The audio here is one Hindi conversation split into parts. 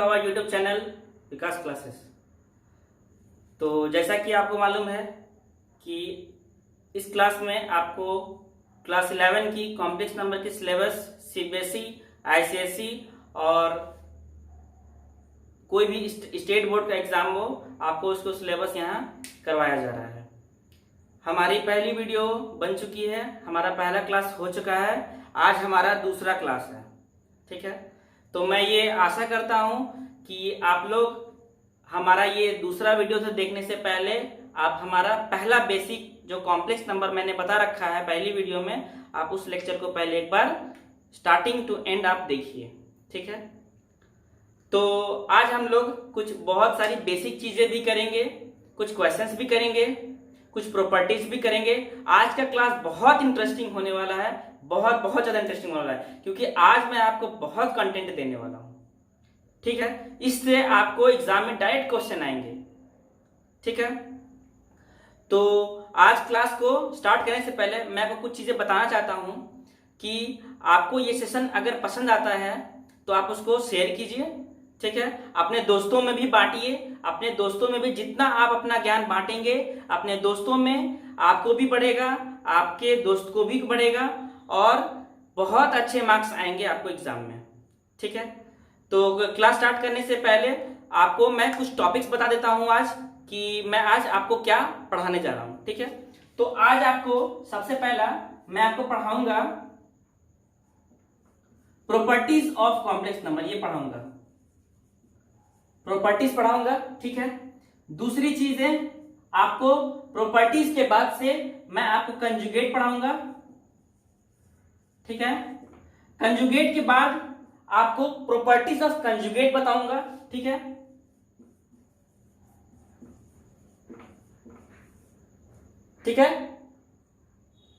Our YouTube channel Vikas classes. तो जैसा कि आपको मालूम है कि इस क्लास में आपको क्लास 11 की कॉम्प्लेक्स नंबर की सिलेबस सीबीएसई, आईसीएसई और कोई भी स्टेट बोर्ड का एग्जाम हो, आपको उसको सिलेबस यहाँ करवाया जा रहा है। हमारी पहली वीडियो बन चुकी है, हमारा पहला क्लास हो चुका है, आज हमारा दूसरा क्लास है। ठीक है, तो मैं ये आशा करता हूँ कि आप लोग हमारा ये दूसरा वीडियो से देखने से पहले आप हमारा पहला बेसिक जो कॉम्प्लेक्स नंबर मैंने बता रखा है पहली वीडियो में, आप उस लेक्चर को पहले एक बार स्टार्टिंग टू एंड आप देखिए। ठीक है, तो आज हम लोग कुछ बहुत सारी बेसिक चीजें भी करेंगे, कुछ क्वेश्चंस भी करेंगे, कुछ प्रॉपर्टीज भी करेंगे। आज का क्लास बहुत इंटरेस्टिंग होने वाला है, बहुत ज्यादा इंटरेस्टिंग होने वाला है, क्योंकि आज मैं आपको बहुत कंटेंट देने वाला हूं। ठीक है, इससे आपको एग्जाम में डायरेक्ट क्वेश्चन आएंगे। ठीक है, तो आज क्लास को स्टार्ट करने से पहले मैं आपको कुछ चीजें बताना चाहता हूं कि आपको ये सेशन अगर पसंद आता है तो आप उसको शेयर कीजिए। ठीक है, अपने दोस्तों में भी बांटिए। अपने दोस्तों में भी जितना आप अपना ज्ञान बांटेंगे, अपने दोस्तों में आपको भी बढ़ेगा, आपके दोस्त को भी बढ़ेगा और बहुत अच्छे मार्क्स आएंगे आपको एग्जाम में। ठीक है, तो क्लास स्टार्ट करने से पहले आपको मैं कुछ टॉपिक्स बता देता हूं आज कि मैं आज आपको क्या पढ़ाने जा रहा हूं। ठीक है, तो आज आपको सबसे पहला मैं आपको पढ़ाऊंगा प्रॉपर्टीज ऑफ कॉम्प्लेक्स नंबर, ये पढ़ाऊंगा, प्रॉपर्टीज पढ़ाऊंगा। ठीक है, दूसरी चीज है आपको प्रॉपर्टीज के बाद से मैं आपको कंजुगेट पढ़ाऊंगा। ठीक है, कंजुगेट के बाद आपको प्रॉपर्टीज ऑफ कंजुगेट बताऊंगा। ठीक है, ठीक है,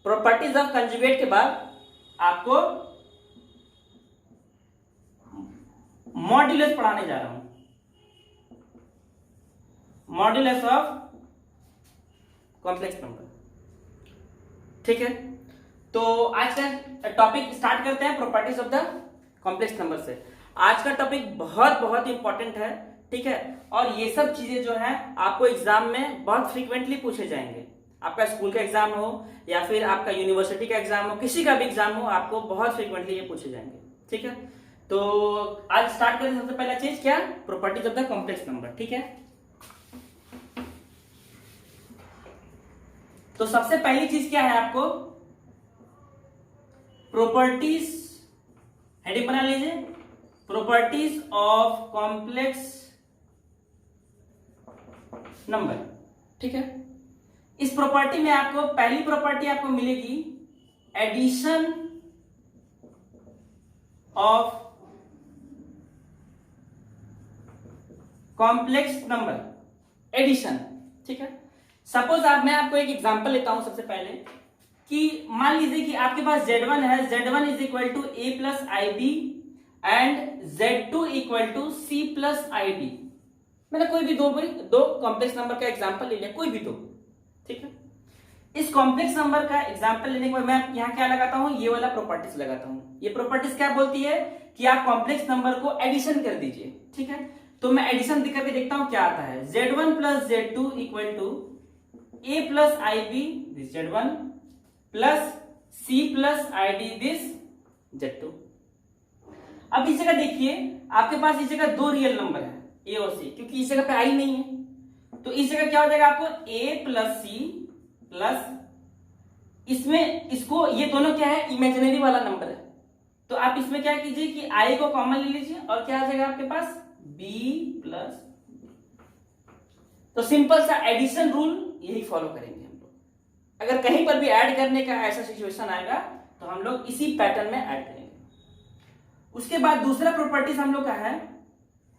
प्रॉपर्टीज ऑफ कंजुगेट के बाद आपको मॉड्यूलस पढ़ाने जा रहा हूं, मॉड्यूलस ऑफ कॉम्प्लेक्स नंबर। ठीक है, तो आज का टॉपिक स्टार्ट करते हैं properties of the complex number से। आज का टॉपिक बहुत इंपॉर्टेंट है। ठीक है, और ये सब चीजें जो है आपको एग्जाम में बहुत फ्रीक्वेंटली पूछे जाएंगे। आपका स्कूल का एग्जाम हो या फिर आपका यूनिवर्सिटी का एग्जाम हो, किसी का भी एग्जाम हो, आपको बहुत फ्रीक्वेंटली ये पूछे जाएंगे। ठीक है, तो आज स्टार्ट करें सबसे पहला चीज क्या, properties of the complex number. ठीक है, तो सबसे पहली चीज क्या है, आपको प्रॉपर्टीज, हेडिंग बना लीजिए, प्रॉपर्टीज ऑफ कॉम्प्लेक्स नंबर। ठीक है, इस प्रॉपर्टी में आपको पहली प्रॉपर्टी आपको मिलेगी addition of complex number, addition. ठीक है, सपोज मैं आपको एक एग्जांपल लेता हूं सबसे पहले कि मान लीजिए कि आपके पास Z1 है, Z1 is equal to A plus i B and Z2 equal to C plus i D. मैंने कोई भी दो कॉम्प्लेक्स नंबर का एग्जांपल ले लिया, कोई भी दो। ठीक है, इस कॉम्प्लेक्स नंबर का एग्जांपल लेने के बाद मैं यहां क्या लगाता हूं, ये वाला प्रॉपर्टीज लगाता हूं। ये प्रॉपर्टीज क्या बोलती है कि आप कॉम्प्लेक्स नंबर को एडिशन कर दीजिए। ठीक है, तो मैं एडिशन करके देखता हूं क्या आता है। Z1 plus Z2 equal to A plus i B this Z1 plus C plus i D this Z2। अब इस जगह देखिए, आपके पास इस जगह दो रियल नंबर है A और C, क्योंकि इस जगह पे आई नहीं है, तो इस जगह क्या हो जाएगा आपको A प्लस C प्लस, इसमें इसको ये दोनों क्या है, इमेजिनरी वाला नंबर है, तो आप इसमें क्या कीजिए कि I को कॉमन ले लीजिए और क्या आ जाएगा आपके पास B प्लस। तो सिंपल सा एडिशन रूल यही फॉलो करेंगे हम लोग। अगर कहीं पर भी ऐड करने का ऐसा सिचुएशन आएगा तो हम लोग इसी पैटर्न में ऐड करेंगे। उसके बाद दूसरा प्रॉपर्टीज हम लोग का है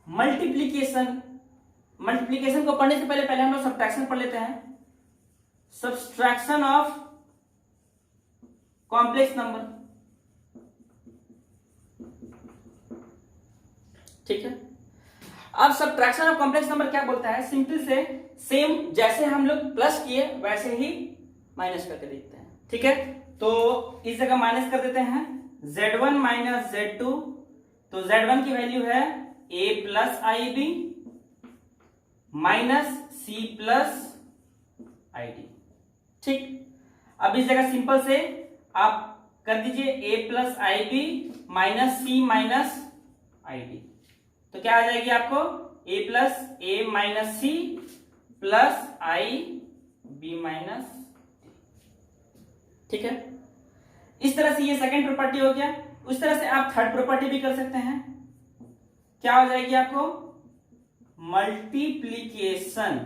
मल्टीप्लीकेशन। मल्टीप्लीकेशन को पढ़ने से पहले हम लोग सब्ट्रैक्शन पढ़ लेते हैं। Subtraction of complex number. ठीक है, अब सब्ट्रैक्शन ऑफ कॉम्प्लेक्स नंबर क्या बोलता है, सिंपल से सेम जैसे हम लोग प्लस किए वैसे ही माइनस करके देखते हैं। ठीक है, तो इस जगह माइनस कर देते हैं Z1 माइनस Z2, तो Z1 की वैल्यू है a plus i b minus c plus i d. ठीक, अब इस जगह सिंपल से आप कर दीजिए a plus i b minus c minus i d. तो क्या आ जाएगी आपको a plus a minus c plus i b minus. ठीक है, इस तरह से ये सेकंड प्रॉपर्टी हो गया। उस तरह से आप थर्ड प्रॉपर्टी भी कर सकते हैं। क्या हो जाएगी आपको मल्टीप्लीकेशन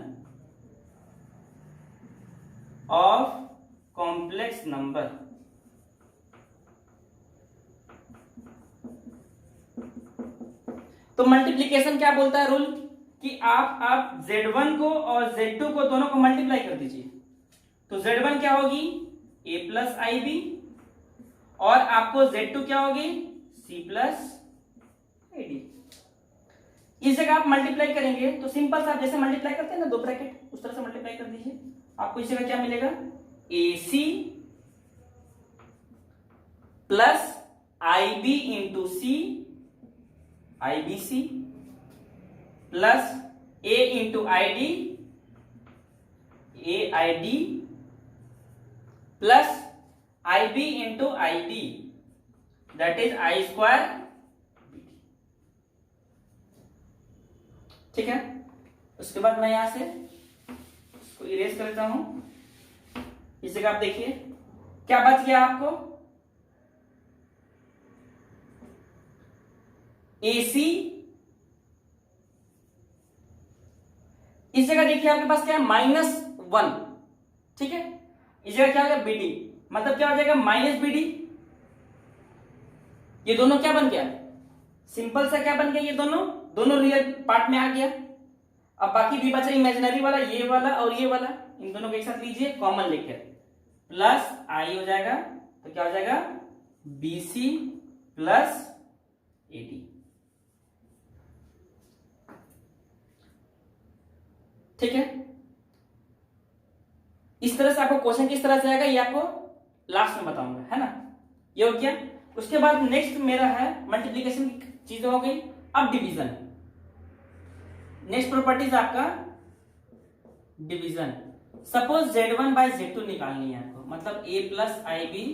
ऑफ कॉम्प्लेक्स नंबर। तो मल्टीप्लीकेशन क्या बोलता है रूल कि आप Z1 को और Z2 को दोनों को मल्टीप्लाई कर दीजिए। तो Z1 क्या होगी a प्लस आई बी और आपको Z2 क्या होगी c प्लस आई डी। इस जगह आप मल्टीप्लाई करेंगे तो सिंपल सा आप जैसे मल्टीप्लाई करते हैं ना दो ब्रैकेट, उस तरह से मल्टीप्लाई कर दीजिए। आपको इस जगह क्या मिलेगा AC plus IB into C IBC plus A into ID AID plus IB into ID that is I square. ठीक है, उसके बाद मैं यहां से इसको इरेज कर देता हूं। इस जगह आप देखिए क्या बच गया आपको AC। इस जगह देखिए आपके पास क्या है -1। ठीक है, इस जगह क्या हो गया BD, मतलब क्या हो जाएगा माइनस BD। ये दोनों क्या बन गया सिंपल सा क्या बन गया, ये दोनों रियल पार्ट में आ गया। अब बाकी भी बचा इमेजिनरी वाला, ये वाला और ये वाला, इन दोनों को एक साथ लीजिए कॉमन लेकर प्लस आई हो जाएगा। तो क्या हो जाएगा BC प्लस AD। ठीक है, इस तरह से आपको क्वेश्चन किस तरह से आएगा ये आपको लास्ट में बताऊंगा, है ना। ये हो गया। उसके बाद नेक्स्ट मेरा है मल्टीप्लीकेशन की चीजें हो गई। अब डिवीजन, नेक्स्ट प्रॉपर्टीज आपका division. Suppose Z1 by Z2 निकालनी है आपको, मतलब A plus i B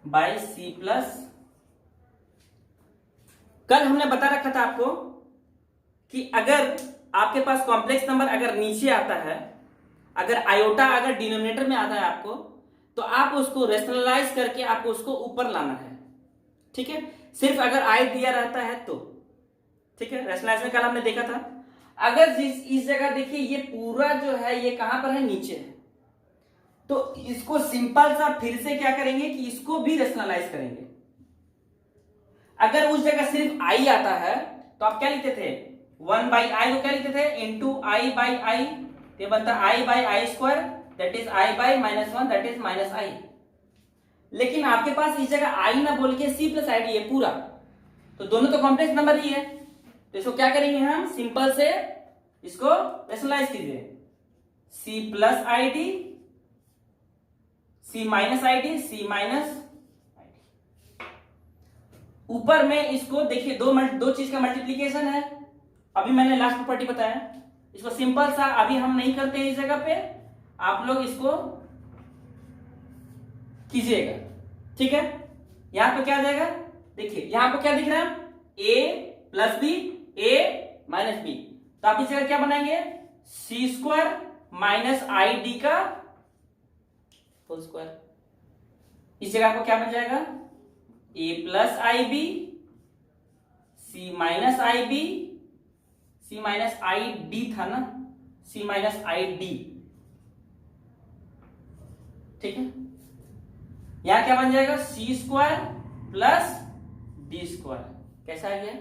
by C plus. कल हमने बता रखा था आपको कि अगर आपके पास कॉम्प्लेक्स नंबर अगर नीचे आता है, अगर आयोटा अगर डिनोमिनेटर में आता है आपको, तो आप उसको रेशनलाइज करके आपको उसको ऊपर लाना है। ठीक है, सिर्फ अगर आई दिया रहता है तो। ठीक है, रेशनलाइज में कल हमने देखा था। अगर इस जगह देखिए ये पूरा जो है ये कहां पर है नीचे है, तो इसको सिंपल सा फिर से क्या करेंगे कि इसको भी रेशनलाइज करेंगे। अगर उस जगह सिर्फ आई आता है तो आप क्या लिखते थे 1 बाई आई, तो क्या लिखते थे इंटू आई बाई आई, ये बनता है i by i square that is i by -1 that is minus i. लेकिन आपके पास इस जगह आई ना बोल के सी प्लस आई डी है पूरा, तो दोनों तो कॉम्प्लेक्स नंबर ही है। तो इसको क्या करेंगे हम सिंपल से इसको रेशनलाइज कीजिए C plus i D C minus i D C minus i D. ऊपर में इसको देखिए दो चीज का मल्टीप्लीकेशन है। अभी मैंने लास्ट प्रॉपर्टी बताया, इसको सिंपल सा अभी हम नहीं करते हैं इस जगह पे, आप लोग इसको कीजिएगा। ठीक है, यहां पे क्या आ जाएगा देखिए, यहां पे क्या दिख रहा है a plus B a minus B, तो आप इस जगह क्या बनाएंगे C square minus i D का होल स्क्वायर। इस जगह आपको क्या बन जाएगा a plus i B C minus i B C minus i D था ना, सी माइनस आई डी। ठीक है, यहां क्या बन जाएगा सी स्क्वायर प्लस डी स्क्वायर। कैसा आ गया,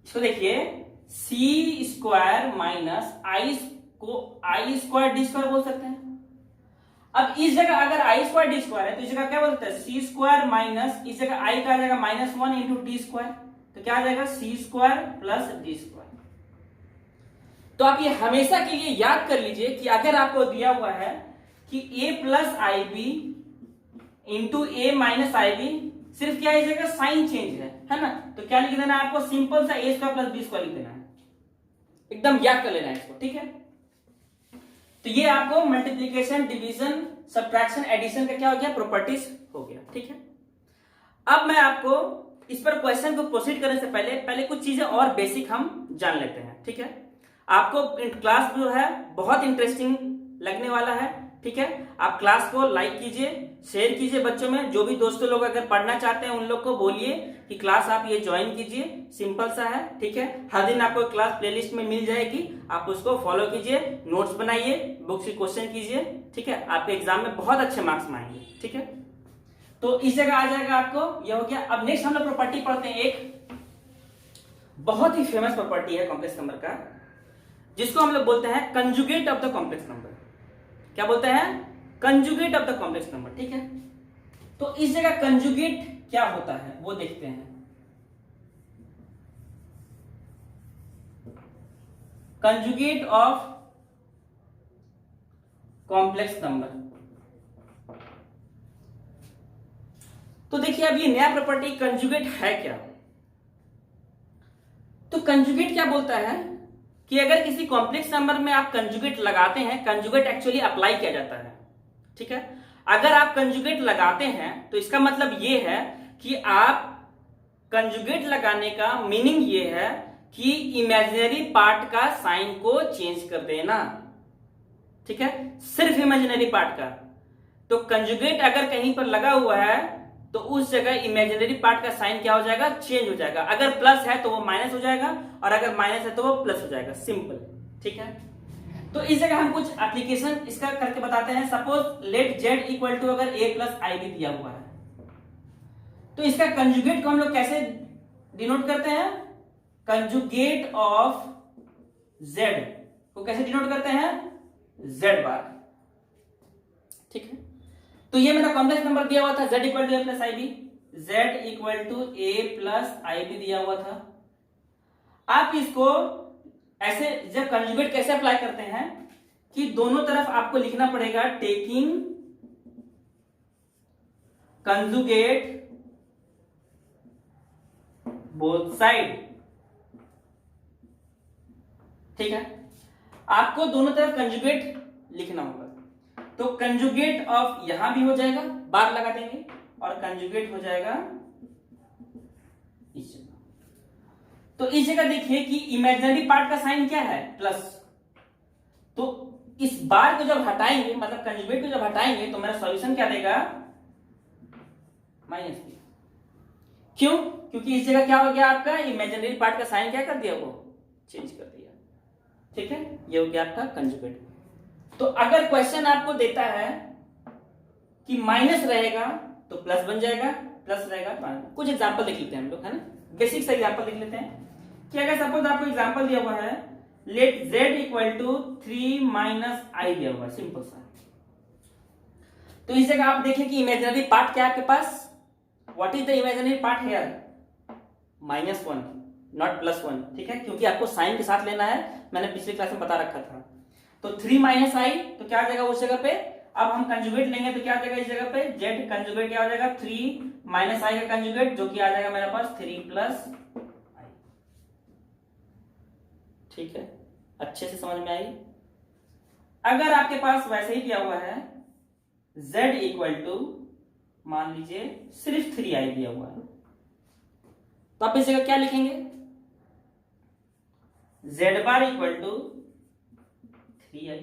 इसको देखिए सी स्क्वायर माइनस आई को आई स्क्वायर डी स्क्वायर बोल सकते हैं। अब इस जगह अगर आई स्क्वायर डी स्क्वायर है तो इस जगह क्या बोलते हैं सी स्क्वायर माइनस, इस जगह आई का आ जाएगा -1 इंटू डी स्क्वायर, तो क्या आ जाएगा सी स्क्वायर प्लस डी स्क्वायर। तो आप ये हमेशा के लिए याद कर लीजिए कि अगर आपको दिया हुआ है कि a plus i B into A minus i B, सिर्फ क्या इस जगह साइन चेंज है है ना। तो क्या लिख देना है आपको, सिंपल सा ए स्क्वायर प्लस बी स्क्वायर लिख देना है, एकदम याद कर लेना है इसको, ठीक है। तो ये आपको मल्टीप्लीकेशन, डिवीजन, सब्ट्रैक्शन, एडिशन का क्या हो गया, प्रॉपर्टीज हो गया, ठीक है। अब मैं आपको इस पर क्वेश्चन को प्रोसीड करने से पहले कुछ चीजें और बेसिक हम जान लेते हैं, ठीक है। आपको क्लास जो है बहुत इंटरेस्टिंग लगने वाला है, ठीक है। आप क्लास को लाइक कीजिए, शेयर कीजिए बच्चों में, जो भी दोस्तों लोग अगर पढ़ना चाहते हैं उन लोग को बोलिए कि क्लास आप ये ज्वाइन कीजिए, सिंपल सा है, ठीक है। हर दिन आपको क्लास प्लेलिस्ट में मिल जाएगी, आप उसको फॉलो कीजिए, नोट्स बनाइए, बुक्स की क्वेश्चन कीजिए, ठीक है। आपके एग्जाम में बहुत अच्छे मार्क्स आएंगे, ठीक है। तो इस जगह आ जाएगा आपको, यह हो गया। अब नेक्स्ट हम लोग प्रॉपर्टी पढ़ते हैं, एक बहुत ही फेमस प्रॉपर्टी है कॉम्प्लेक्स नंबर का, जिसको हम लोग बोलते हैं conjugate of the complex number. क्या बोलते हैं, conjugate of the complex number, ठीक है। तो इस जगह कंजुगेट क्या होता है वो देखते हैं। Conjugate of complex number. तो देखिए अब ये नया प्रॉपर्टी कंजुगेट है क्या। तो कंजुगेट क्या बोलता है कि अगर किसी कॉम्प्लेक्स नंबर में आप कंजुगेट लगाते हैं, कंजुगेट एक्चुअली अप्लाई किया जाता है, ठीक है। अगर आप कंजुगेट लगाते हैं तो इसका मतलब ये है कि आप कंजुगेट लगाने का मीनिंग ये है कि इमेजिनरी पार्ट का साइन को चेंज कर देना, ठीक है, सिर्फ इमेजिनरी पार्ट का। तो कंजुगेट अगर कहीं पर लगा हुआ है तो उस जगह इमेजिनरी पार्ट का साइन क्या हो जाएगा, चेंज हो जाएगा। अगर प्लस है तो वो माइनस हो जाएगा, और अगर माइनस है तो वो प्लस हो जाएगा, सिंपल, ठीक है। तो इस जगह हम कुछ एप्लीकेशन इसका करके बताते हैं। Suppose let Z equal to अगर ए प्लस आई भी दिया हुआ है, तो इसका कंजुगेट को हम लोग कैसे डिनोट करते हैं, कंजुगेट ऑफ जेड को कैसे डिनोट करते हैं, जेड बार, ठीक है। तो ये मेरा कॉम्प्लेक्स नंबर दिया हुआ था z equal to A plus i B, z equal to A plus i B दिया हुआ था। आप इसको ऐसे जब कंजुगेट कैसे अप्लाई करते हैं कि दोनों तरफ आपको लिखना पड़ेगा टेकिंग कंजुगेट बोथ साइड, ठीक है। आपको दोनों तरफ कंजुगेट लिखना होगा। तो कंजुगेट ऑफ यहां भी हो जाएगा, बार लगा देंगे, और कंजुगेट हो जाएगा इस जगह। तो इस जगह देखिए कि इमेजिनरी पार्ट का साइन क्या है, प्लस। तो इस बार को जब हटाएंगे, मतलब कंजुगेट को जब हटाएंगे, तो मेरा सॉल्यूशन क्या देगा, माइनस बी। क्यों, क्योंकि इस जगह क्या हो गया, आपका इमेजिनरी पार्ट का साइन क्या कर दिया, वो चेंज कर दिया, ठीक है। ये हो गया आपका कंजुगेट। तो अगर क्वेश्चन आपको देता है कि माइनस रहेगा तो प्लस बन जाएगा, प्लस रहेगा तो माइनस। कुछ एग्जांपल देख लेते हैं हम लोग, है ना, बेसिक से एग्जांपल देख लेते हैं कि अगर सपोज आपको एग्जांपल दिया हुआ है let z equal to 3 minus i दिया हुआ है, सिंपल सा। तो इस जगह आप देखें कि इमेजिनरी पार्ट क्या है आपके पास, what is the imaginary part here, -1 not +1, ठीक है, क्योंकि आपको साइन के साथ लेना है, मैंने पिछली क्लास में बता रखा था। तो 3 माइनस आई तो क्या आ जाएगा उस जगह पे, अब हम कंजुगेट लेंगे तो क्या आ जाएगा इस जगह पे, z कंजुगेट क्या हो जाएगा, 3 माइनस आई का कंजुगेट, जो कि आ जाएगा मेरे पास 3 प्लस आई, ठीक है। अच्छे से समझ में आई। अगर आपके पास वैसे ही दिया हुआ है z इक्वल टू मान लीजिए सिर्फ 3 आई दिया हुआ है, तो आप इस जगह क्या लिखेंगे, z bar equal to 3i।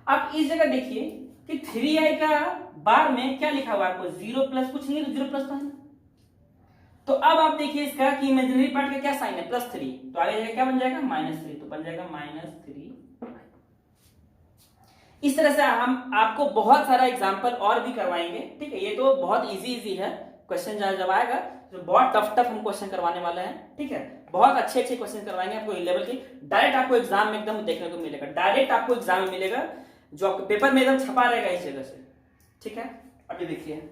अब इस जगह देखिए कि 3i का बार में क्या लिखा हुआ है आपको, 0 प्लस कुछ नहीं है, तो 0 प्लस तो है। तो अब आप देखिए इसका कि इमेजिनरी पार्ट का क्या साइन है, +3, तो आगे जाएगा क्या बन जाएगा, -3, तो बन जाएगा -3। इस तरह से हम आपको बहुत सारा एग्जांपल और भी करवाएंगे, ठीक है। ये तो बहुत इजी है, क्वेश्चन जब आएगा तो बहुत टफ हम क्वेश्चन करवाने वाले हैं, ठीक है। बहुत अच्छे क्वेश्चन करवाएंगे आपको लेवल के, डायरेक्ट आपको एग्जाम में एकदम देखने को मिलेगा, डायरेक्ट आपको एग्जाम में मिलेगा, जो आपके पेपर में एकदम छपा रहेगा इस जगह से, ठीक है। अभी देखिए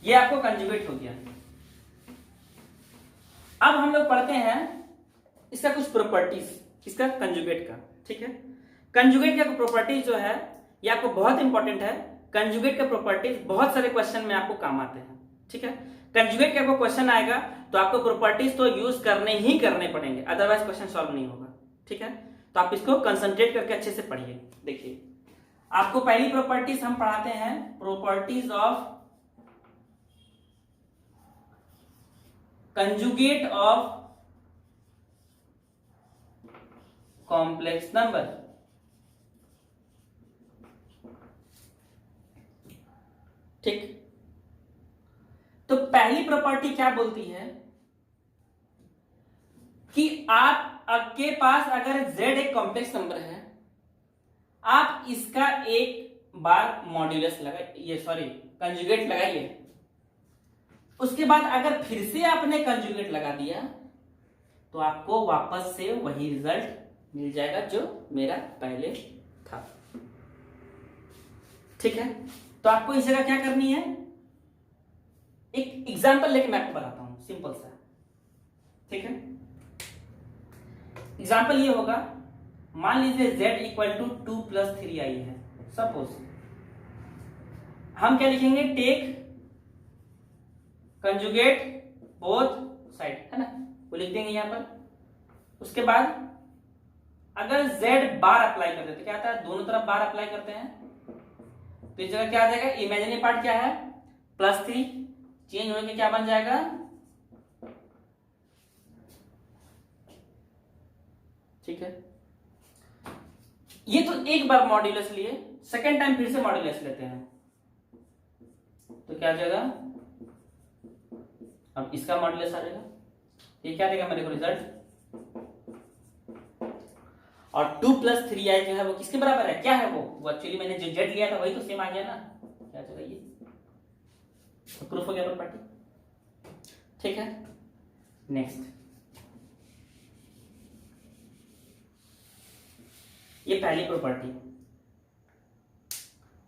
ये आपको कंजुगेट हो गया। अब हम लोग पढ़ते हैं इसका कुछ प्रॉपर्टीज, इसका कंजुगेट का, ठीक है। कंजुगेट का प्रॉपर्टीज जो है ये आपको बहुत इंपॉर्टेंट है। कंजुगेट का प्रॉपर्टीज बहुत सारे क्वेश्चन में आपको काम आते हैं, ठीक है। कंजुगेट का आपको क्वेश्चन आएगा तो आपको प्रॉपर्टीज तो यूज करने पड़ेंगे, अदरवाइज क्वेश्चन सॉल्व नहीं होगा। ठीक है, तो आप इसको कंसंट्रेट करके अच्छे से पढ़िए। देखिए, आपको पहली प्रॉपर्टीज हम पढ़ाते हैं, properties of conjugate of complex number. ठीक, तो पहली प्रॉपर्टी क्या बोलती है कि आपके पास अगर z एक कॉम्प्लेक्स नंबर है, आप इसका एक बार मॉड्यूलस लगाइए, कंजुगेट लगाइए। उसके बाद अगर फिर से आपने कंजुगेट लगा दिया तो आपको वापस से वही रिजल्ट मिल जाएगा जो मेरा पहले था। ठीक है, तो आपको इस जगह क्या करनी है, एक एग्जांपल लेके मैं आपको बताता हूं, सिंपल सा। ठीक है, एग्जांपल ये होगा, मान लीजिए z इक्वल टू 2 + 3i है। सपोज हम क्या लिखेंगे, टेक कंजुगेट बोथ साइड, है ना, वो लिख देंगे यहां पर। उसके बाद अगर z बार अप्लाई कर देते, क्या आता है, दोनों तरफ बार अप्लाई करते हैं, तो इस जगह क्या आ जाएगा, इमेजिनरी पार्ट क्या है +3, चेंज होने के क्या बन जाएगा, ठीक है। ये तो एक बार मॉड्यूलस लिए, सेकेंड टाइम फिर से मॉड्यूलस लेते हैं तो क्या आ जाएगा, अब इसका मॉड्यूलस आ जाएगा, ये क्या देगा मेरे को रिजल्ट, और 2 + 3i जो है वो किसके बराबर है, क्या है वो एक्चुअली मैंने जो z लिया था वही तो सेम आ गया ना, क्या चला ये तो प्रूफ हो गया प्रॉपर्टी। ठीक है, नेक्स्ट, ये पहली प्रॉपर्टी।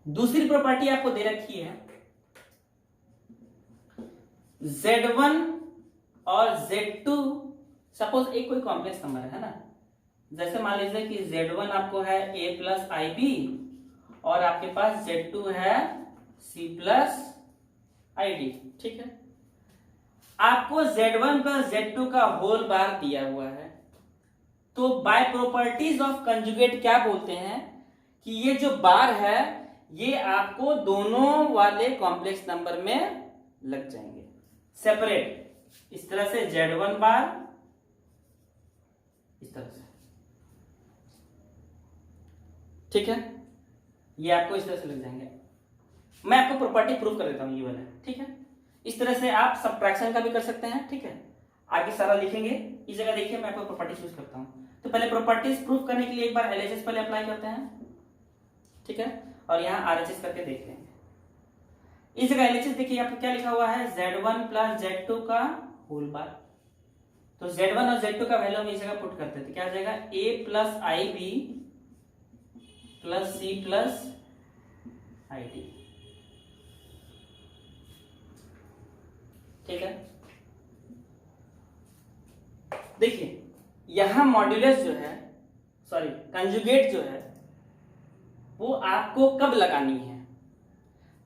दूसरी प्रॉपर्टी आपको दे रखी है, z1 और z2, सपोज एक कोई कॉम्प्लेक्स नंबर है ना, जैसे मान लीजिए कि z1 आपको है a + ib और आपके पास z2 है c + id। ठीक है, आपको z1 + z2 का होल बार दिया हुआ है, तो बाय प्रॉपर्टीज ऑफ कंजुगेट क्या बोलते हैं कि ये जो बार है ये आपको दोनों वाले कॉम्प्लेक्स नंबर में लग जाएंगे सेपरेट, इस तरह से z1 बार, इस तरह से। ठीक है, ये आपको इस तरह से लग जाएंगे। मैं आपको प्रॉपर्टी प्रूफ कर देता हूं, ये वाला। ठीक है, इस तरह से आप सब्ट्रैक्शन का भी कर सकते हैं। ठीक है, आगे सारा लिखेंगे, इस जगह देखिए मैं आपको प्रॉपर्टी यूज करता हूं। तो पहले प्रॉपर्टीज प्रूफ करने के लिए एक बार एलएचएस पहले अप्लाई करते हैं। ठीक है, और यहां आरएचएस करके देख लेंगे। इस जगह एलएचएस देखिए आपको क्या लिखा हुआ है, z1 + z2 का होल बार। तो z1 और z2 का वैल्यू हम इस जगह पुट करते हैं, तो क्या आ जाएगा, a + ib + c + id। ठीक है, देखिए यहां मॉड्यूलस जो है, कंजुगेट जो है वो आपको कब लगानी है।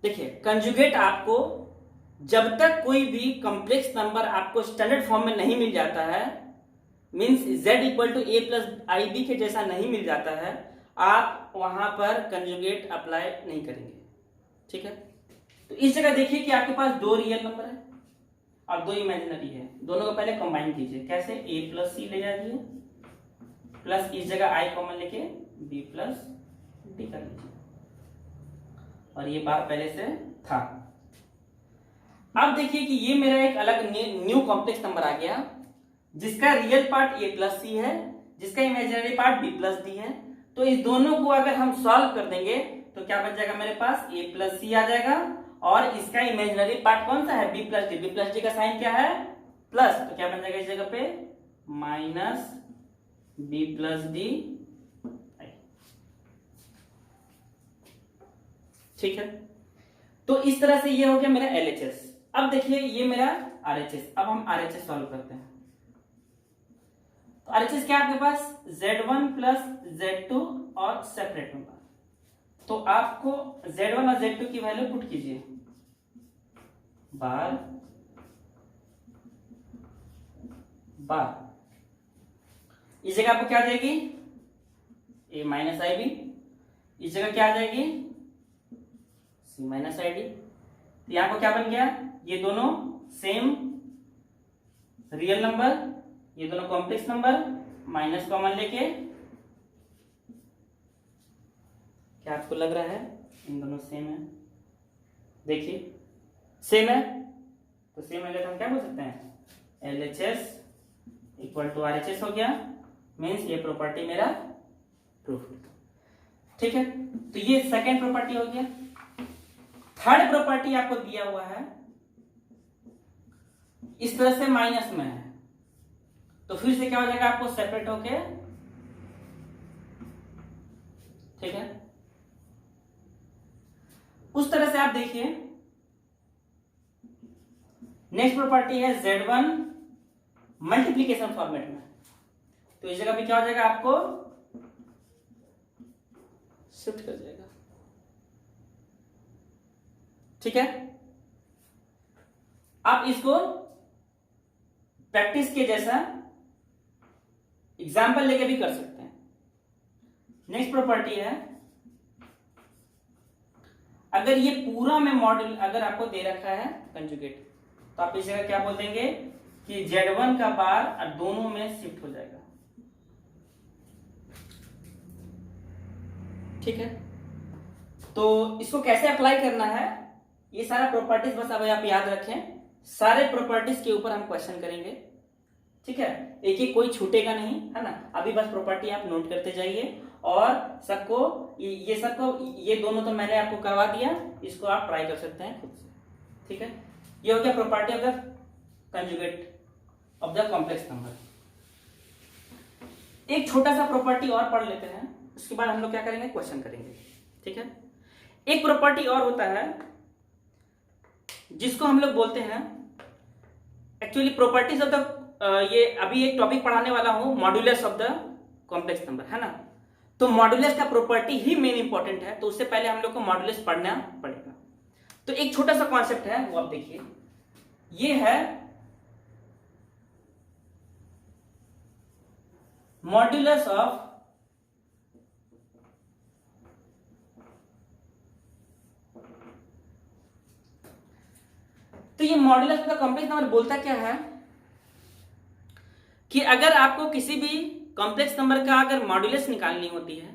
देखिए कंजुगेट आपको जब तक कोई भी कॉम्प्लेक्स नंबर आपको स्टैंडर्ड फॉर्म में नहीं मिल जाता है, मींस z = a + ib के जैसा नहीं मिल जाता है, आप वहां पर कंजुगेट अप्लाई नहीं करेंगे। ठीक है, तो इस जगह देखिए कि आपके पास दो रियल नंबर है और दो इमेजिनरी है, दोनों को पहले कंबाइन कीजिए। कैसे, a + c ले जाइए प्लस इस जगह i कॉमन लेके b + d कर लीजिए, और ये बार पहले से था। अब देखिए कि ये मेरा एक अलग न्यू कॉम्प्लेक्स नंबर आ गया, जिसका रियल पार्ट a + c है, जिसका इमेजिनरी पार्ट b + d है। तो इस दोनों को अगर हम सॉल्व कर देंगे तो क्या बच जाएगा, मेरे पास a + c आ जाएगा, और इसका इमेजिनरी पार्ट कौन सा है, b + d। b + d का साइन क्या है, प्लस, तो क्या बन जाएगा इस जगह पे, -b + d। ठीक है, तो इस तरह से ये हो गया मेरा एलएचएस। अब देखिए ये मेरा आरएचएस। अब हम आरएचएस सॉल्व करते हैं। तो आरएचएस क्या आपके पास, z1 + z2 और सेपरेट नंबर। तो आपको z1 और z2 की वैल्यू पुट कीजिए। बार बार। इस जगह आपको क्या आ जाएगी, a माइनस आई बी। इस जगह क्या आ जाएगी, c माइनस आई डी। तो यहां को क्या बन गया, ये दोनों सेम रियल नंबर, ये दोनों कॉम्प्लेक्स नंबर, माइनस कॉमन लेके क्या आपको लग रहा है इन दोनों सेम है, देखिए सेम है। तो सेम है तो हम क्या बोल सकते हैं, LHS इक्वल टू RHS हो गया, मीन्स ये प्रॉपर्टी मेरा प्रूफ। ठीक है, तो ये सेकेंड प्रॉपर्टी हो गया। थर्ड प्रॉपर्टी आपको दिया हुआ है इस तरह से माइनस में है, तो फिर से क्या हो जाएगा, आपको सेपरेट होके, ठीक है, उस तरह से आप देखिए। नेक्स्ट प्रॉपर्टी है Z1 मल्टीप्लीकेशन फॉर्मेट में, तो इस जगह पे क्या हो जाएगा, आपको शिफ्ट कर जाएगा। ठीक है, आप इसको प्रैक्टिस के जैसा एग्जाम्पल लेके भी कर सकते हैं। नेक्स्ट प्रॉपर्टी है, अगर ये पूरा में मॉड्यूल अगर आपको दे रखा है कंजुगेट, तो आप इस जगह क्या बोल देंगे कि Z1 का बार और दोनों में शिफ्ट हो जाएगा। ठीक है, तो इसको कैसे अप्लाई करना है, ये सारा प्रॉपर्टीज बस अब आप याद रखें। सारे प्रॉपर्टीज के ऊपर हम क्वेश्चन करेंगे। ठीक है, एक एक कोई छूटेगा नहीं, है ना। अभी बस प्रॉपर्टी आप नोट करते जाइए और सबको ये दोनों तो मैंने आपको करवा दिया, इसको आप ट्राई कर सकते हैं खुद से। ठीक है, ये हो गया property of the conjugate of the complex number. एक छोटा सा प्रॉपर्टी और पढ़ लेते हैं, उसके बाद हम लोग क्या करेंगे, क्वेश्चन करेंगे। ठीक है, एक प्रॉपर्टी और होता है जिसको हम लोग बोलते हैं, एक्चुअली प्रॉपर्टीज ऑफ द, ये अभी एक टॉपिक पढ़ाने वाला हूं, modulus of the complex number, है ना। तो मॉड्यूलस का प्रॉपर्टी ही मेन इंपॉर्टेंट है, तो उससे पहले हम लोग को मॉड्यूलस पढ़ना पड़ेगा। तो एक छोटा सा कॉन्सेप्ट है, वो आप देखिए, ये है मॉड्यूलस ऑफ तो ये मॉड्यूलस का कॉम्प्लेक्स नंबर बोलता क्या है कि अगर आपको किसी भी कॉम्प्लेक्स नंबर का अगर मॉड्यूलस निकालनी होती है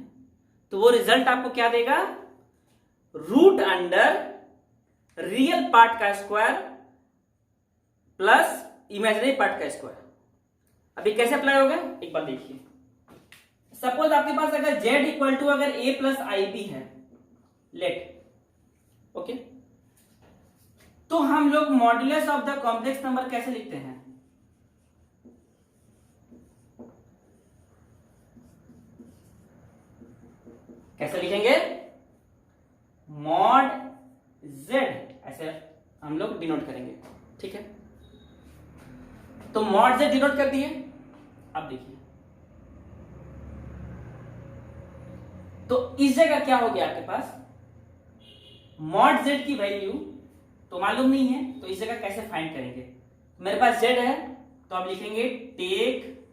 तो वो रिजल्ट आपको क्या देगा, रूट अंडर रियल पार्ट का स्क्वायर प्लस इमेजिनरी पार्ट का स्क्वायर। अभी कैसे अप्लाई होगा एक बार देखिए। सपोज आपके पास अगर z इक्वल टू अगर a प्लस आई बी है, लेट ओके, तो हम लोग modulus of the complex number कैसे लिखते हैं, कैसे लिखेंगे, मॉड z, ऐसे हम लोग डिनोट करेंगे। ठीक है, तो मॉड z डिनोट कर दिए। अब देखिए, तो इस जगह क्या हो गया आपके पास, मॉड z की वैल्यू तो मालूम नहीं है, तो इस जगह कैसे फाइंड करेंगे। मेरे पास z है, तो आप लिखेंगे टेक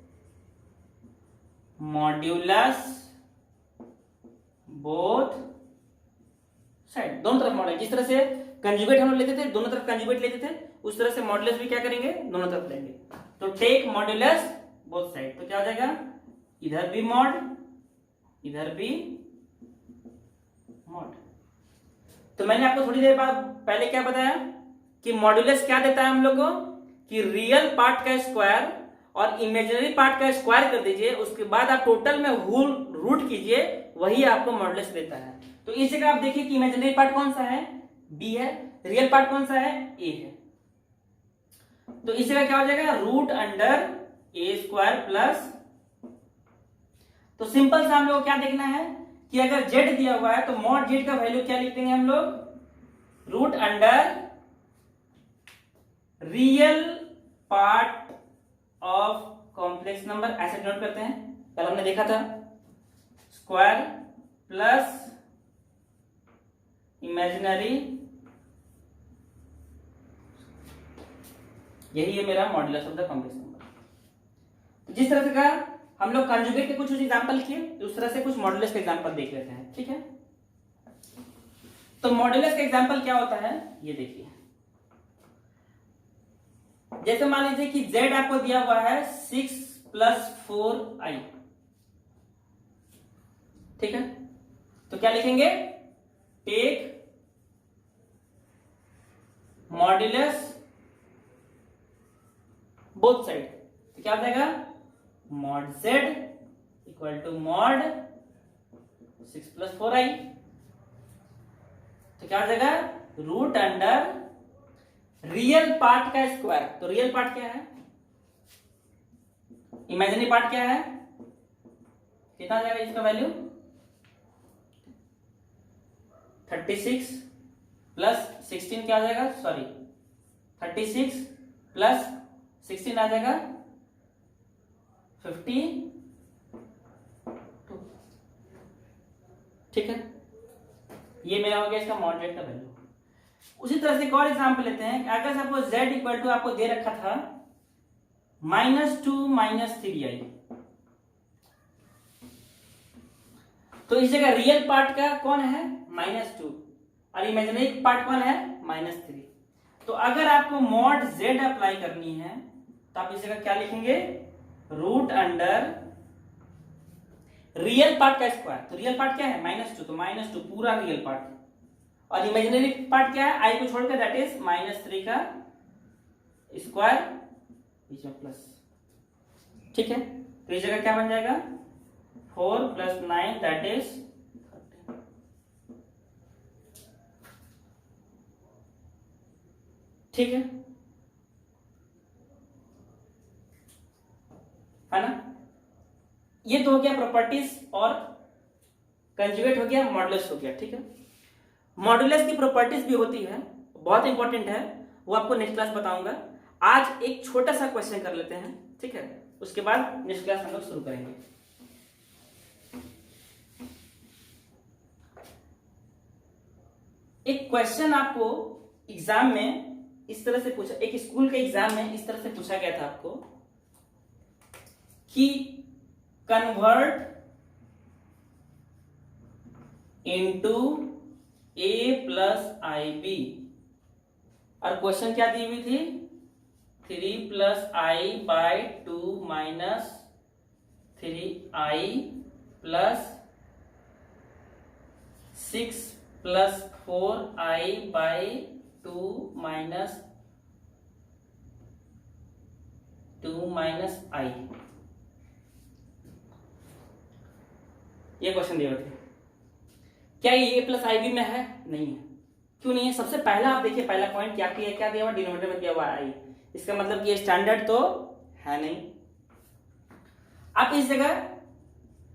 मॉड्यूलस बोथ साइड, दोनों तरफ मॉड्यूलस। जिस तरह से कंजुगेट हम लोग लेते थे, दोनों तरफ कंजुगेट लेते थे, उस तरह से मॉड्यूलस भी क्या करेंगे, दोनों तरफ लेंगे। तो टेक मॉड्यूलस बोथ साइड, तो क्या हो जाएगा, इधर भी मॉड, इधर भी मॉड। तो मैंने आपको थोड़ी देर बाद पहले क्या बताया कि मॉड्यूलस क्या देता है हम लोग को, कि रियल पार्ट का स्क्वायर और इमेजिनरी पार्ट का स्क्वायर कर दीजिए, उसके बाद आप टोटल में होल रूट कीजिए, वही आपको मॉड्यूलस देता है। तो इस जगह आप देखिए कि इमेजिनरी पार्ट कौन सा है, b है, रियल पार्ट कौन सा है, a है। तो इस जगह क्या हो जाएगा, root under a square plus, तो सिंपल सा हम लोग क्या देखना है कि अगर z दिया हुआ है तो मॉड z का वैल्यू क्या लिख देंगे हम लोग, root under real part of complex number, ऐसे नोट करते हैं, कल हमने देखा था, स्क्वायर प्लस इमेजिनरी यही है मेरा modulus of the complex number. तो जिस तरह से का हम लोग कंजुगेट के कुछ एग्जांपल किए, उस तरह से कुछ मॉड्यूलस के एग्जांपल देख लेते हैं। ठीक है, तो मॉड्यूलस का एग्जांपल क्या होता है ये देखिए। जैसे मान लीजिए कि z आपको दिया हुआ है 6 + 4i। ठीक है, तो क्या लिखेंगे, टेक मॉड्यूलस बोथ साइड। तो क्या हो जाएगा, mod z equal to mod 6 + 4i। तो क्या हो जाएगा, रूट अंडर रियल पार्ट का स्क्वायर। तो रियल पार्ट क्या है, इमेजिनरी पार्ट क्या है, कितना आ जाएगा इसका वैल्यू 36 + 16 क्या आ जाएगा, सॉरी 36 + 16 आ जाएगा 52। ठीक है, ये मेरा हो गया इसका मॉडरेट का वैल्यू। उसी तरह से एक और एग्जांपल लेते हैं। अगर सपोज z इक्वल टू आपको दे रखा था -2 - 3i, तो इस जगह रियल पार्ट का कौन है -2 और इमेजिनरी पार्ट कौन है -3। तो अगर आपको मॉड z अप्लाई करनी है तो आप इस जगह क्या लिखेंगे, रूट अंडर रियल पार्ट का स्क्वायर। तो रियल पार्ट क्या है -2, तो -2 पूरा रियल पार्ट, और इमेजिनरी पार्ट क्या है, i को छोड़कर, दैट इज -3 का स्क्वायर बीच में प्लस। ठीक है, तो इस जगह क्या बन जाएगा 4 + 9 दैट इज 13। ठीक है ना, ये तो हो गया प्रॉपर्टीज और कंजुगेट हो गया, मॉडुलस हो गया। ठीक है, मॉडुलस की प्रॉपर्टीज भी होती है, बहुत इंपॉर्टेंट है, वो आपको नेक्स्ट क्लास बताऊंगा। आज एक छोटा सा क्वेश्चन कर लेते हैं। ठीक है, उसके बाद नेक्स्ट क्लास हम लोग शुरू करेंगे। एक क्वेश्चन आपको एग्जाम में इस तरह से पूछा, एक स्कूल के एग्जाम में इस तरह से पूछा गया था आपको कि कन्वर्ट इनटू a + ib, और क्वेश्चन क्या दी हुई थी 3 + i/2 - 3i + 6 + 4i/2 - 2 - i। ये क्वेश्चन दिए हुए थे। क्या ये a + ib में है, नहीं है। क्यों नहीं है, सबसे पहला आप देखिए, पहला पॉइंट क्या किया, क्या दिया हुआ डिनोमिनेटर में दिया हुआ i, इसका मतलब कि स्टैंडर्ड तो है नहीं। आप इस जगह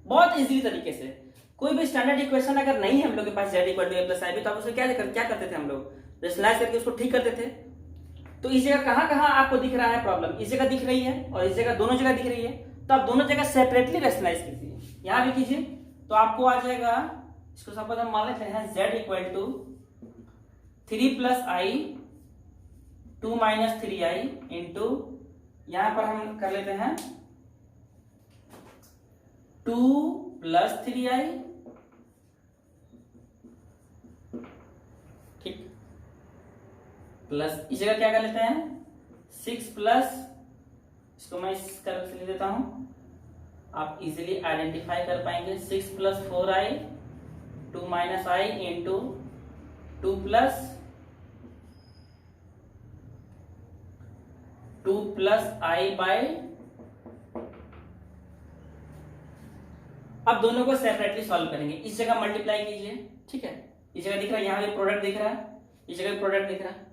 बहुत इजीली तरीके से कोई भी स्टैंडर्ड इक्वेशन अगर नहीं है हम लोग के पास z = a + ib, तो आप उसे क्या करते थे, हम लोग रेशनलाइज करके उसको ठीक करते थे। तो इस जगह कहां कहां आपको दिख रहा है प्रॉब्लम, इस जगह दिख रही है और इस जगह, दोनों जगह दिख रही है, तो आप दोनों जगह सेपरेटली रेशनलाइज कीजिए। यहां भी कीजिए, तो आपको आ जाएगा, इसको सपोज हम मान लेते हैं z = 3 + i 2 - 3i इंटू, यहां पर हम कर लेते हैं 2 + 3i, ठीक, प्लस इस जगह क्या कर लेते हैं 6 +, इसको मैं इस तरह से लिख देता हूं, आप इजीली आइडेंटिफाई कर पाएंगे, 6 + 4i 2 - i इंटू 2 + 2 + i/, अब दोनों को सेपरेटली सॉल्व करेंगे। इस जगह मल्टीप्लाई कीजिए, ठीक है, इस जगह दिख रहा है, यहाँ भी प्रोडक्ट दिख रहा है, इस जगह भी प्रोडक्ट दिख रहा है,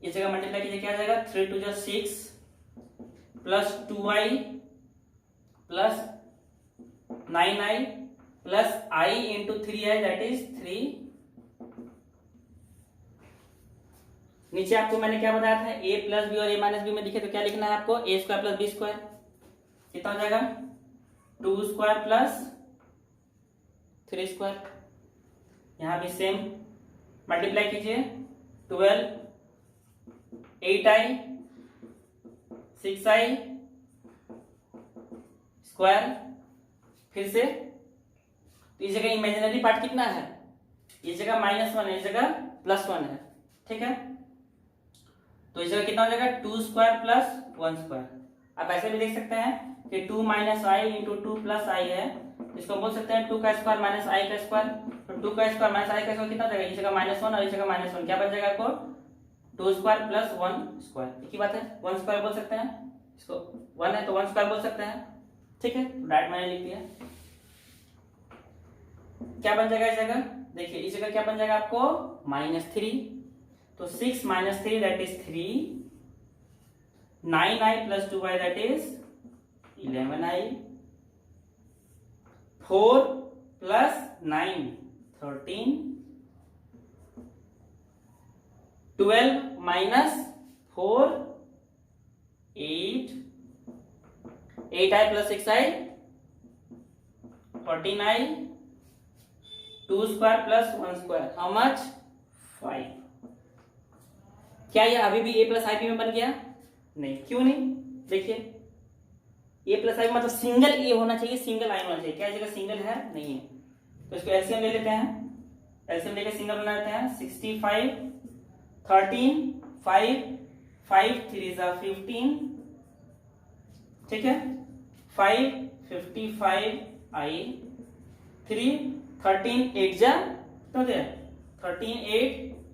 इस जगह मल्टीप्लाई कीजिए, क्या आ जाएगा 3 × 2 = 6 + 2i + 9i + i × 3i that is 3। नीचे आपको मैंने क्या बताया था, a + b और a - b में दिखे तो क्या लिखना है आपको, a² + b², कितना हो जाएगा 2² + 3²। यहां भी सेम मल्टीप्लाई कीजिए, 12 8i 6i स्क्वायर, फिर से तो इस जगह इमेजिनरी पार्ट कितना है, इस जगह -1 है, इस जगह +1 है, ठीक है। तो इस जगह कितना हो जाएगा 2 स्क्वायर प्लस 1 स्क्वायर। आप ऐसे भी देख सकते हैं कि 2 - i इंटू 2 + i है, इसको बोल सकते हैं 2 का स्क्वायर माइनस i का स्क्वायर। तो 2 का स्क्वायर माइनस i का स्क्वायर कितना हो जाएगा, इस जगह -1 और इस जगह -1, क्या बच जाएगा आपको 2 स्क्वायर प्लस 1 स्क्वायर। एक ही बात है, 1 स्क्वायर बोल सकते हैं, इसको 1 है तो 1 स्क्वायर बोल सकते हैं, ठीक है। डायरेक्ट मैंने लिख दिया। क्या बन जाएगा इस जगह, देखिए इस जगह क्या बन जाएगा आपको -3, तो 6 - 3 that is 3, 9i + 2i that is 11i, 4 + 9 13, 12 - 4 8, 8i + 6i 14i, 2 square plus 1 square, how much 5। क्या ये अभी भी a + ib में बन गया, नहीं, क्यों नहीं, देखिए a + ib मतलब सिंगल a होना चाहिए, सिंगल i होना चाहिए, क्या जगह सिंगल है, नहीं है। तो इसको एलसीएम ले लेते हैं, एलसीएम लेके सिंगल बना लेते हैं। 65 13 5 5 3 = 15, ठीक है, 5 55 i 3 13 8 जा तो दे 13 8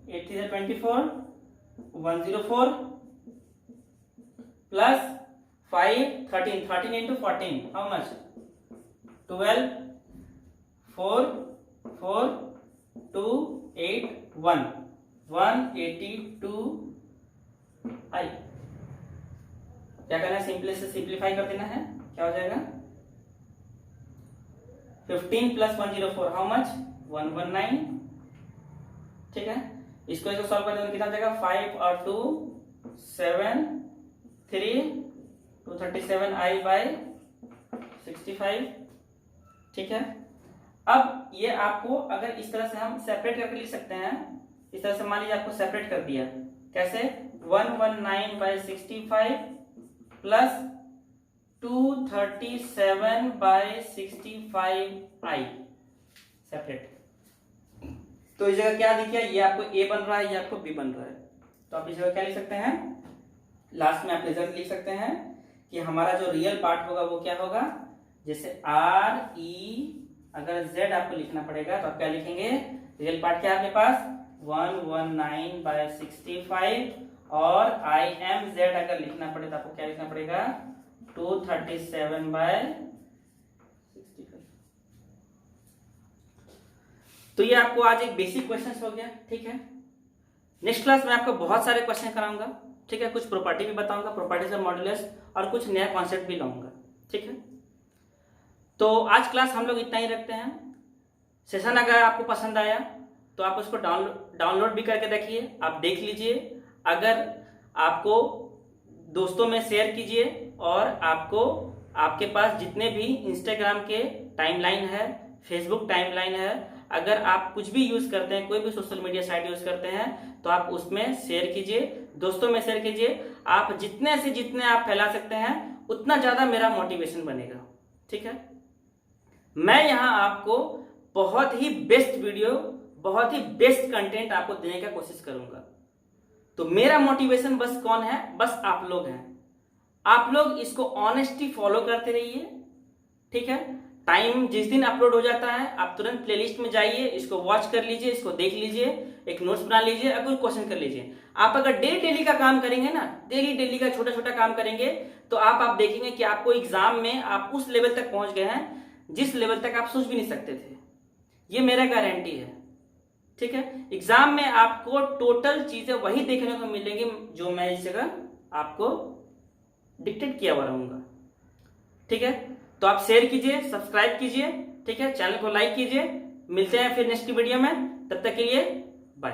8 3 = 24 104 plus 5 13 13 into 14 how much 12 4 4 2 8 1 182 i। क्या करना है, सिंपली से सिंप्लीफाई कर देना है, क्या हो जाएगा 15 + 104 हाउ मच 119, ठीक है। इसको सॉल्व कर देंगे कितना जाएगा 5 और 2 7 3 237 i/65, ठीक है। अब ये आपको अगर इस तरह से हम सेपरेट करके लिख सकते हैं, इस तरह से मान लीजिए आपको सेपरेट कर दिया, कैसे 119/65 प्लस 237/65i सेपरेट। तो इस जगह क्या दिख गया, ये आपको a बन रहा है, ये आपको b बन रहा है। तो आप इस जगह क्या लिख सकते हैं, लास्ट में आप रिजल्ट लिख सकते हैं कि हमारा जो रियल पार्ट होगा वो क्या होगा, जैसे r e अगर z आपको लिखना पड़ेगा तो आप क्या लिखेंगे, रियल पार्ट क्या है आपके पास 119/65 और i m z अगर लिखना पड़े तो आपको क्या लिखना पड़ेगा 237/65। तो ये आपको आज एक बेसिक क्वेश्चन हो गया, ठीक है। नेक्स्ट क्लास में आपको बहुत सारे क्वेश्चन कराऊंगा, ठीक है, कुछ प्रॉपर्टी भी बताऊंगा, प्रॉपर्टीज ऑफ मॉड्यूलस, और कुछ नया कॉन्सेप्ट भी लाऊंगा, ठीक है। तो आज क्लास हम लोग इतना ही रखते हैं। सेशन अगर आपको पसंद आया तो आप उसको डाउनलोड भी करके रखिए, आप देख लीजिए, अगर आपको दोस्तों में शेयर कीजिए, और आपको आपके पास जितने भी इंस्टाग्राम के टाइमलाइन है, फेसबुक टाइमलाइन है, अगर आप कुछ भी यूज करते हैं, कोई भी सोशल मीडिया साइट यूज करते हैं तो आप उसमें शेयर कीजिए, दोस्तों में शेयर कीजिए। आप जितने से जितने आप फैला सकते हैं उतना ज्यादा मेरा मोटिवेशन बनेगा, ठीक है। मैं यहाँ आपको बहुत ही बेस्ट वीडियो, बहुत ही बेस्ट कंटेंट आपको देने का कोशिश करूंगा। तो मेरा मोटिवेशन बस कौन है, बस आप लोग हैं। आप लोग इसको ऑनेस्टली फॉलो करते रहिए, ठीक है। टाइम जिस दिन अपलोड हो जाता है आप तुरंत प्लेलिस्ट में जाइए, इसको वॉच कर लीजिए, इसको देख लीजिए, एक नोट्स बना लीजिए, अगर क्वेश्चन कर लीजिए। आप अगर डेली का काम करेंगे ना, डेली का छोटा छोटा काम करेंगे, तो आप देखेंगे कि आपको एग्जाम में आप उस लेवल तक पहुंच गए हैं जिस लेवल तक आप सोच भी नहीं सकते थे। ये मेरा गारंटी है, ठीक है। एग्जाम में आपको टोटल चीजें वही देखने को मिलेंगी जो मैं इस जगह आपको डिक्टेट किया हुआ रहूंगा, ठीक है। तो आप शेयर कीजिए, सब्सक्राइब कीजिए, ठीक है, चैनल को लाइक कीजिए। मिलते हैं फिर नेक्स्ट वीडियो में, तब तक के लिए बाय।